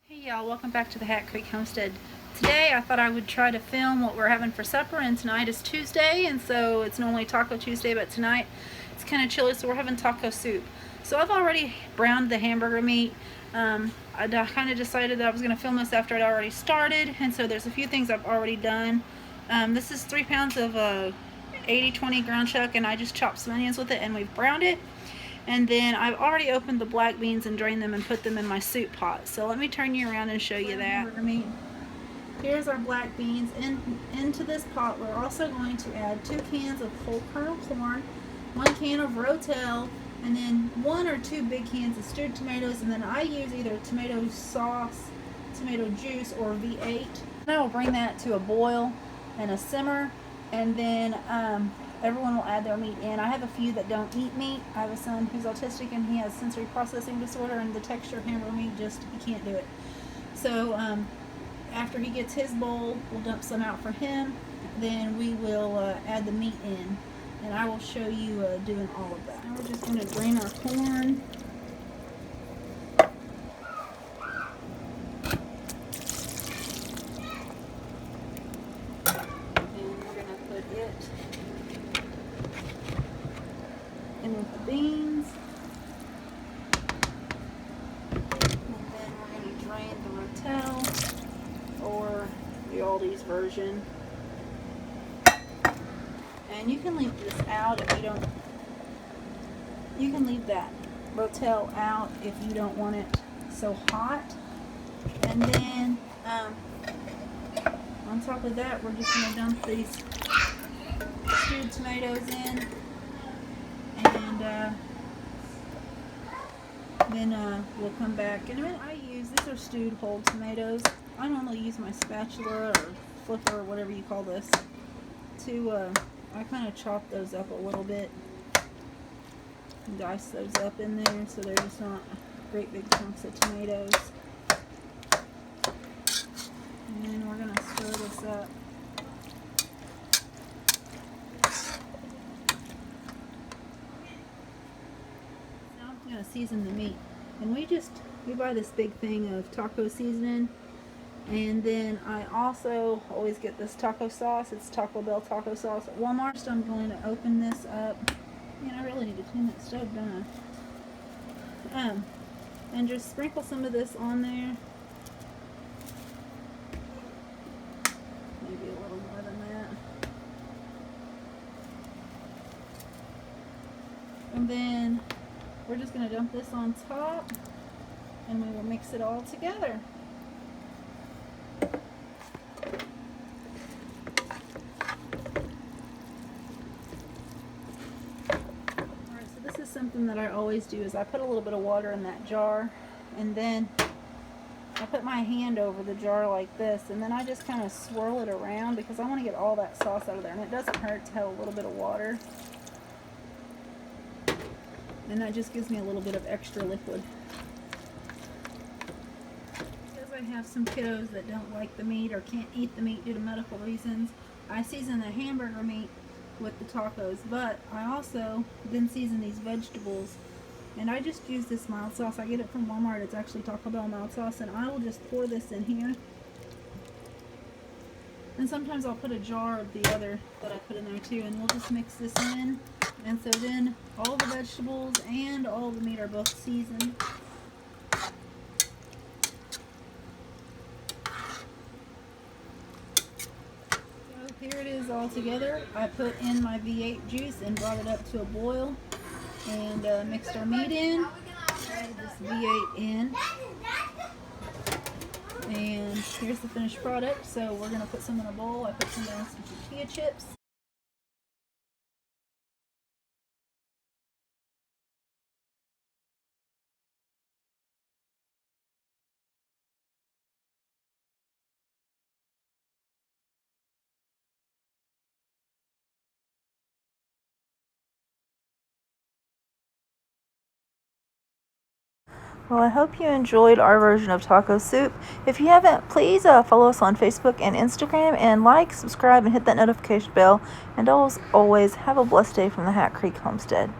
Hey y'all, welcome back to the Hat Creek Homestead. Today I thought I would try to film what we're having for supper, and tonight is Tuesday, and so it's normally Taco Tuesday, but tonight it's kind of chilly, so we're having taco soup. So I've already browned the hamburger meat. I kind of decided that I was going to film this after I'd already started, and so there's a few things I've already done. This is 3 pounds of 80-20 ground chuck, and I just chopped some onions with it, and we've browned it. And then I've already opened the black beans and drained them and put them in my soup pot. So let me turn you around and show you that. Here's our black beans. Into this pot we're also going to add 2 cans of whole kernel corn, 1 can of Rotel, and then 1 or 2 big cans of stewed tomatoes, and then I use either tomato sauce, tomato juice, or V8. And I will bring that to a boil and a simmer, and then everyone will add their meat in. I have a few that don't eat meat. I have a son who's autistic and he has sensory processing disorder, and the texture of hamburger meat, he can't do it. So after he gets his bowl, we'll dump some out for him. Then we will add the meat in, and I will show you doing all of that. Now we're just going to drain our corn. In with the beans, and then we're going to drain the Rotel or the Aldi's version. And you can leave this out if you don't. You can leave that Rotel out if you don't want it so hot. And then on top of that, we're just going to dump these stewed tomatoes in. And then we'll come back. And these are stewed whole tomatoes. I normally use my spatula or flipper or whatever you call this to, I kind of chop those up a little bit and dice those up in there so they're just not great big chunks of tomatoes. And then we're going to stir this up. Going to season the meat, and we buy this big thing of taco seasoning, and then I also always get this taco sauce. It's Taco Bell taco sauce at Walmart. So I'm going to open this up. Man, I really need to clean that stove, don't I? And just sprinkle some of this on there. Maybe a little more than that. And then we're just going to dump this on top, and we will mix it all together. Alright, so this is something that I always do, is I put a little bit of water in that jar, and then I put my hand over the jar like this, and then I just kind of swirl it around because I want to get all that sauce out of there, and it doesn't hurt to have a little bit of water. And that just gives me a little bit of extra liquid. Because I have some kiddos that don't like the meat or can't eat the meat due to medical reasons, I season the hamburger meat with the tacos, but I also then season these vegetables. And I just use this mild sauce. I get it from Walmart. It's actually Taco Bell mild sauce, and I will just pour this in here. And sometimes I'll put a jar of the other that I put in there too, and we'll just mix this in. And so then all the vegetables and all the meat are both seasoned. So here it is all together. I put in my V8 juice and brought it up to a boil, and mixed our meat in, added this V8 in, and here's the finished product. So we're going to put some in a bowl. I put some in some tortilla chips. Well, I hope you enjoyed our version of taco soup. If you haven't, please follow us on Facebook and Instagram, and like, subscribe, and hit that notification bell. And always have a blessed day from the Hat Creek Homestead.